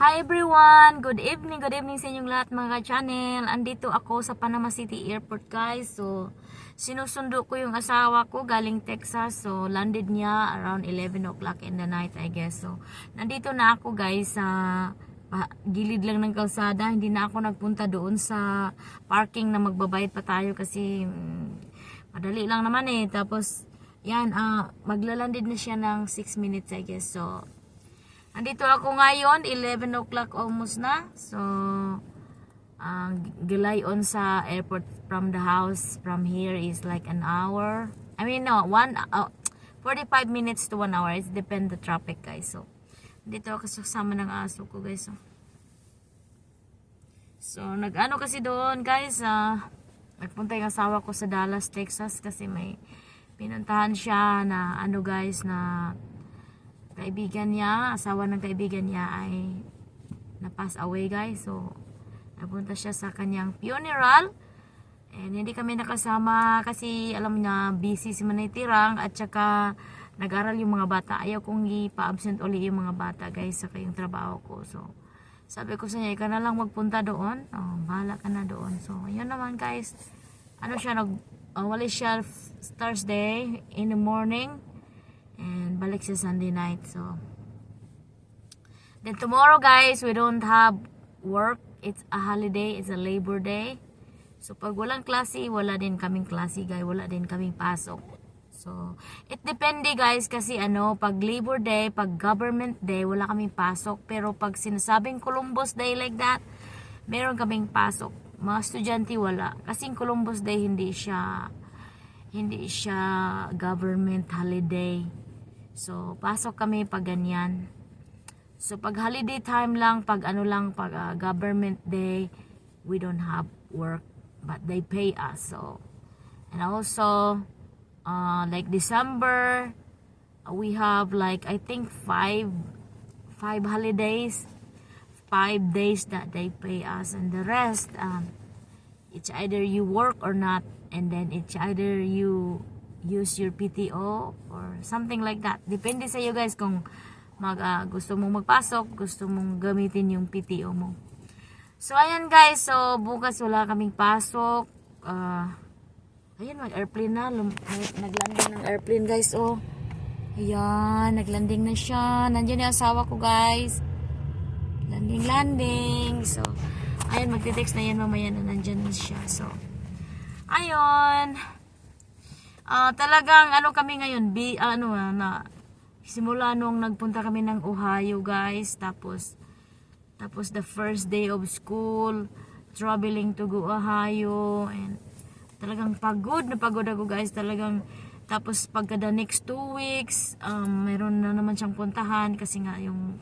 Hi everyone! Good evening sa inyong lahat mga ka-channel. Andito ako sa Panama City Airport guys. So, sinusundo ko yung asawa ko galing Texas. So, landed niya around 11 o'clock in the night I guess. So, nandito na ako guys sa gilid lang ng kalsada. Hindi na ako nagpunta doon sa parking na magbabayad pa tayo kasi madali lang naman eh. Tapos, yan, maglalanded na siya ng 6 minutes I guess. So, andito ako ngayon, 11 o'clock almost na. So, gilay on sa airport from the house. From here is like an hour. I mean, no, 45 minutes to 1 hour. It depends the traffic, guys. So, dito ako kasama ng aso ko, guys. So nag-ano kasi doon, guys. Nagpunta yung asawa ko sa Dallas, Texas. Kasi may pinuntahan siya na, ano guys, na kaibigan niya, asawa ng kaibigan niya ay na-pass away guys. So, napunta siya sa kanyang funeral. And hindi kami nakasama kasi alam niya busy si Manay Tirang at saka nag-aral yung mga bata. Ayaw kong ipa-absent uli yung mga bata guys sa kayong trabaho ko. So, sabi ko sa niya, ikaw na lang magpunta doon. Oh, bahala ka na doon. So, yun naman guys. Ano siya, wala siya Thursday in the morning. And balik sa Sunday night. So then tomorrow guys, we don't have work. It's a holiday, it's a Labor Day. So pag walang klase, wala din kaming klase guys, wala din kaming pasok. So it depende guys kasi pag Labor Day, pag Government Day, wala kaming pasok. Pero pag sinasabing Columbus Day like that, meron kaming pasok. Mga estudyante wala. Kasi Columbus Day hindi siya government holiday. So, pasok kami pag ganyan. So, pag holiday time lang, pag government day, we don't have work, but they pay us. So, and also, like December, we have like, I think five holidays, 5 days that they pay us. And the rest, it's either you work or not, and then it's either you use your PTO or something like that. Depende sa iyo guys kung gusto mong magpasok, gusto mong gamitin yung PTO mo. So ayan guys, so bukas wala kaming pasok. Ayan, mag-airplane na. Naglanding ng airplane guys, oh. Ayan, naglanding na siya. Nandiyan yung asawa ko guys. Landing. So, ayan, magte-text na yan mamaya na nandyan na siya. So, ayun. Talagang kami ngayon simula nung nagpunta kami ng Ohio guys, tapos the first day of school, traveling to go Ohio, and talagang pagod ako guys, talagang. Tapos pagka the next 2 weeks, mayroon na naman siyang puntahan kasi nga yung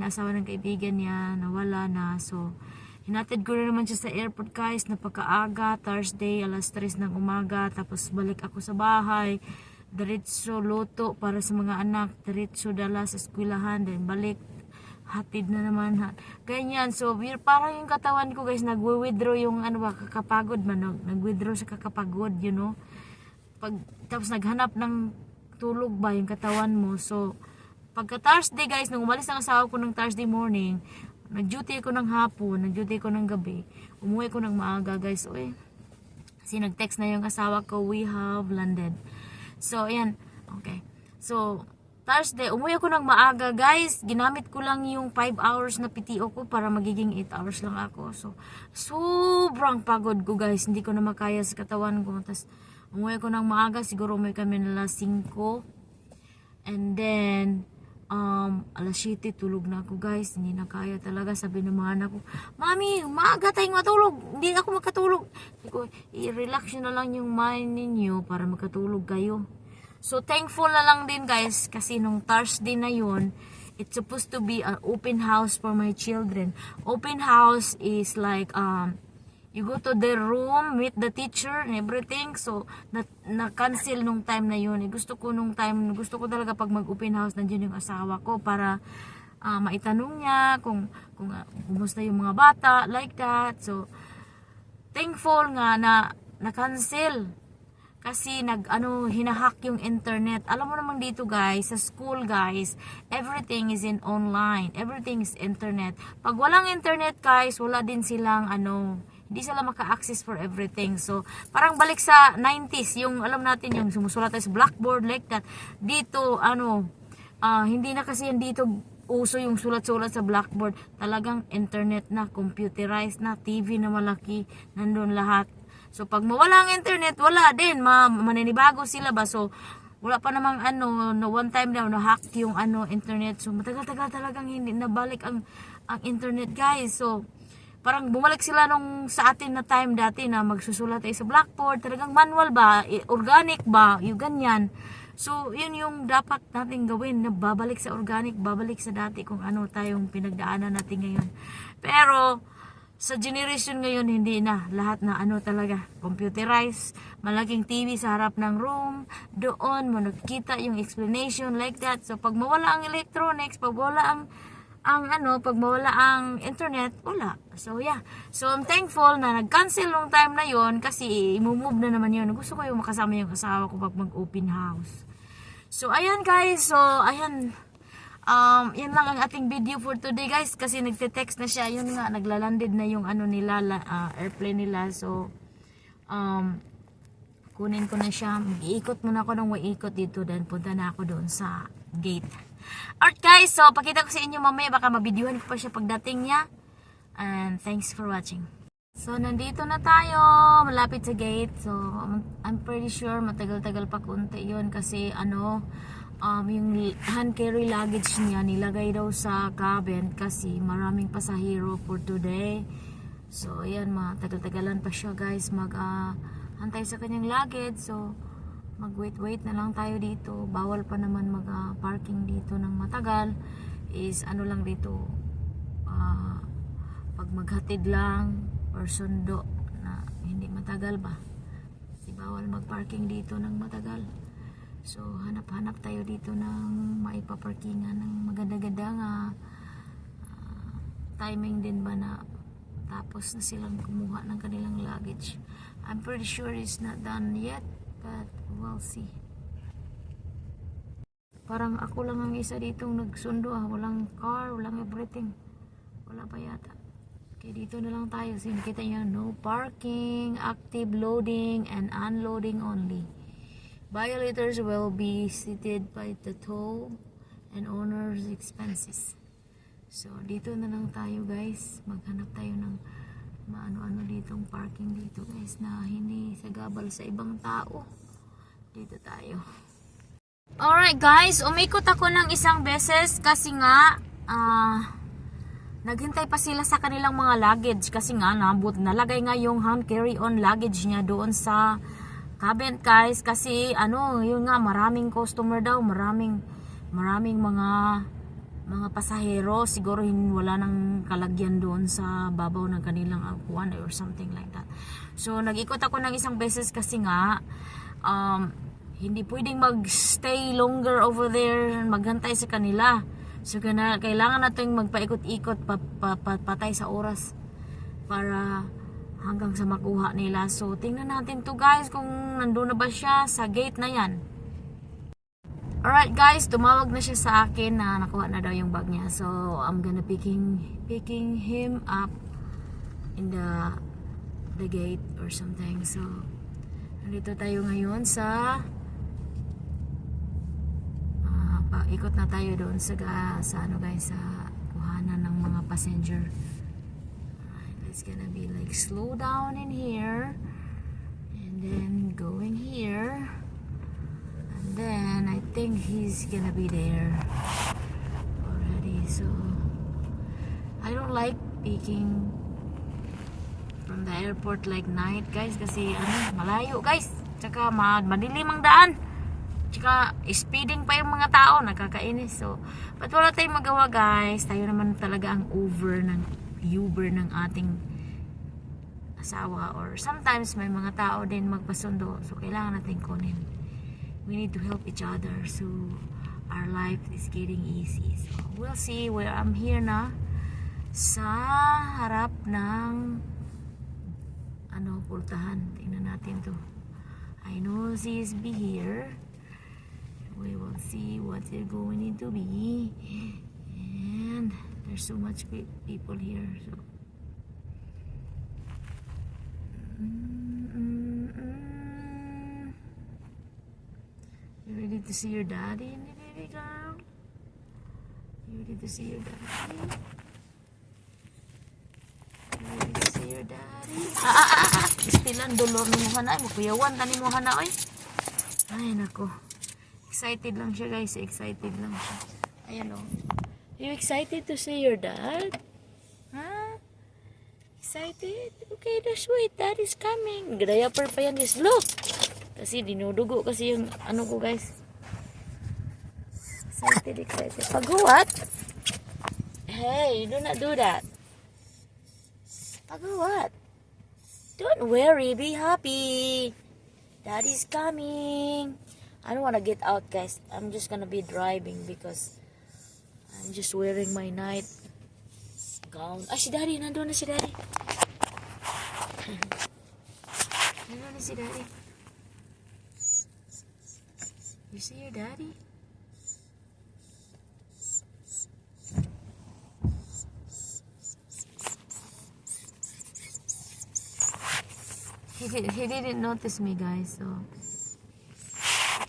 asawa ng kaibigan niya nawala na. So hinatid ko na naman siya sa airport guys, napakaaga, Thursday, alas 3 ng umaga. Tapos balik ako sa bahay, diretso luto para sa mga anak, diretso dala sa eskwelahan, then balik, hatid na naman. Ganyan, so parang yung katawan ko guys, nagwi-withdraw yung kakapagod man, nag-withdraw sa kakapagod, you know. Tapos naghanap ng tulog ba yung katawan mo. So, pagka Thursday guys, nung umalis ang asawa ko ng Thursday morning, nag-duty ko ng hapon, nag-duty ko ng gabi, umuwi ko ng maaga guys. Kasi nag-text na yung asawa ko, we have landed. So, ayan. Okay. So, Thursday, umuwi ako ng maaga guys. Ginamit ko lang yung 5 hours na PTO ko para magiging 8 hours lang ako. So, sobrang pagod ko guys. Hindi ko na makaya sa katawan ko. Tapos, umuwi ko ng maaga. Siguro umuwi kami na 5. And then, alas 7 tulog na ako guys, hindi na kaya talaga. Sabi ng mga anak ko, Mami, maaga tayong matulog, hindi ako makatulog. Sabi ko, i-relax nyo na lang yung mind ninyo para makatulog kayo. So thankful na lang din guys, kasi nung Thursday na yun, it's supposed to be an open house for my children. Open house is like you go to their room, meet the teacher and everything. So, na-cancel nung time na yun. Gusto ko talaga pag mag-open house, nandiyan yung asawa ko para maitanong niya kung kumusta yung mga bata, like that. So, thankful nga na na-cancel. kasi hinahack yung internet. Alam mo naman dito guys, sa school guys, everything is in online. Everything is internet. Pag walang internet guys, wala din silang hindi sila maka-access for everything. So, parang balik sa 90s, yung alam natin yung sumusulat tayo sa blackboard like that. Dito, hindi na kasi yan dito uso yung sulat-sulat sa blackboard. Talagang internet na, computerized na, TV na malaki, nandun lahat. So, pag mawala ang internet, wala din. Maninibago sila ba? So, wala pa namang one time daw, na-hack yung internet. So, matagal-tagal talagang hindi nabalik ang internet, guys. So, parang bumalik sila nung sa atin na time dati na magsusulat ay sa blackboard. Talagang manual ba? Organic ba? Yung ganyan. So, yun yung dapat natin gawin. Na babalik sa organic, babalik sa dati kung ano tayong pinagdaanan natin ngayon. Pero, sa generation ngayon, hindi na. Lahat na talaga, computerized. Malaking TV sa harap ng room. Doon mo nakikita yung explanation like that. So, pag mawala ang electronics, pag mawala pag mawala ang internet, wala. So, yeah. So, I'm thankful na nag-cancel yung time na yon kasi imumove na naman yun. Gusto ko yung makasama yung asawa ko pag mag-open house. So, ayan guys. So, ayan. Yan lang ang ating video for today guys kasi nagte-text na siya, yun nga naglalanded na yung nila airplane nila. So kunin ko na siya, mag-iikot muna ako ng ikot dito, then punta na ako doon sa gate. Alright guys, so pakita ko sa inyo mamaya, baka mabidyuhan ko pa siya pagdating niya, and thanks for watching. So nandito na tayo, malapit sa gate. So I'm pretty sure matagal-tagal pa kunti yun kasi yung hand carry luggage niya nilagay daw sa cabin kasi maraming pasahero for today. So ayan, matagal-tagalan pa siya guys hantay sa kanyang luggage. So mag-wait na lang tayo dito. Bawal pa naman mag-parking dito ng matagal. Is lang dito, pag maghatid lang or sundo na hindi matagal ba, kasi bawal mag-parking dito ng matagal. So, hanap-hanap tayo dito ng maipaparkingan ng maganda-ganda nga timing din ba na tapos na silang kumuha ng kanilang luggage. I'm pretty sure it's not done yet, but we'll see. Parang ako lang ang isa ditong nagsundo walang car, walang everything. Wala pa yata. Okay, dito na lang tayo. So, nakita nyo, no parking, active loading and unloading only. Violators will be seated by the toll and owner's expenses. So, dito na lang tayo guys. Maghanap tayo ng maano-ano ditong parking dito guys na hindi sagabal sa ibang tao. Dito tayo. Alright guys, umikot ako ng isang beses kasi nga naghintay pa sila sa kanilang mga luggage kasi nga nalagay nga yung hand carry-on luggage niya doon sa cabin guys kasi yun nga, maraming customer daw, maraming mga pasahero, siguro wala nang kalagyan doon sa babaw ng kanilang akuan or something like that. So nag-ikot ako ng isang beses kasi nga hindi pwedeng mag-stay longer over there, maghantay sa kanila. So kailangan natin magpaikot-ikot, patay sa oras para hanggang sa makuha nila. So, tingnan natin to guys kung nandun na ba siya sa gate na yan. Alright guys, tumawag na siya sa akin na nakuha na daw yung bag niya. So, I'm gonna picking him up in the gate or something. So, nandito tayo ngayon sa ikot na tayo doon sa guys, sa kuhanan ng mga passenger. It's gonna be like slow down in here and then going here, and then I think he's gonna be there already. So I don't like picking from the airport like night guys kasi malayo guys, tsaka madilim ang daan, tsaka speeding pa yung mga tao, nakakainis. So but wala tayong magawa guys, tayo naman talaga ang Uber ng ating asawa, or sometimes may mga tao din magpasundo, so kailangan natin kunin. We need to help each other so our life is getting easy. So we'll see where I'm here na sa harap ng pultahan. Tingnan natin to. I know CSB here. We will see what it's going to be. And there's so much people here. So. You ready to see your daddy, baby girl? You ready to see your daddy? You ready to see your daddy? Stilan dolor ni mo hana. Makuyawan tani mo hana oy. Ay nako. Excited lang siya guys. Excited lang siya. Ayan o. You excited to see your dad? Huh? Excited? Okay, that's wait. Dad is coming. Diaper pa yan guys. Look. Kasi dinudugo kasi yung ano ko guys. Excited. Pag-what? Hey, do not do that. Pag-what? Don't worry. Be happy. Daddy's coming. I don't want to get out guys. I'm just gonna be driving because I'm just wearing my night gown. Ah, si Daddy. Nandun na si Daddy. Nandun na si Daddy. You see your daddy? He didn't notice me guys, so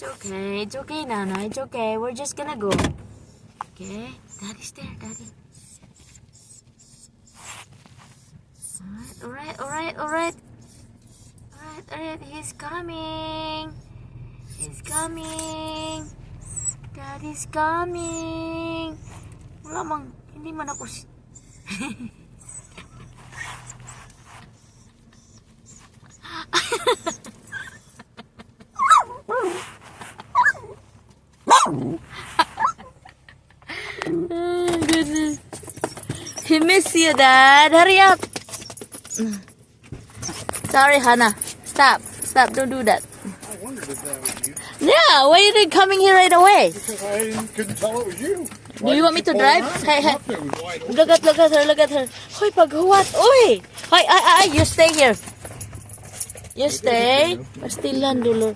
it's okay Nana, it's okay, we're just gonna go. Okay, Daddy's there, Daddy. Alright, he's coming. Daddy's coming. Wala mang, hindi man ako oh goodness. He missed you, Dad. Hurry up. Sorry, Hannah. Stop, don't do that. I wondered if that was you. Yeah, why are you coming here right away? Because I couldn't tell it was you. Do you want me to drive? Hey. It was wide open. Look at her. Hoy, paghuwat. Oy! Hoy, you stay here. You stay. Pastilan, dulo.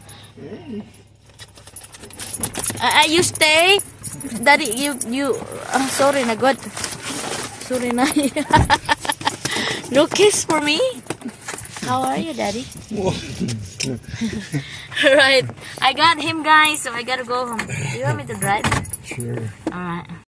You stay. Daddy, you. Sorry na, God. Sorry na. No kiss for me? How are you, Daddy? Right. I got him, guys, so I gotta go home. Do you want me to drive? Sure. Alright.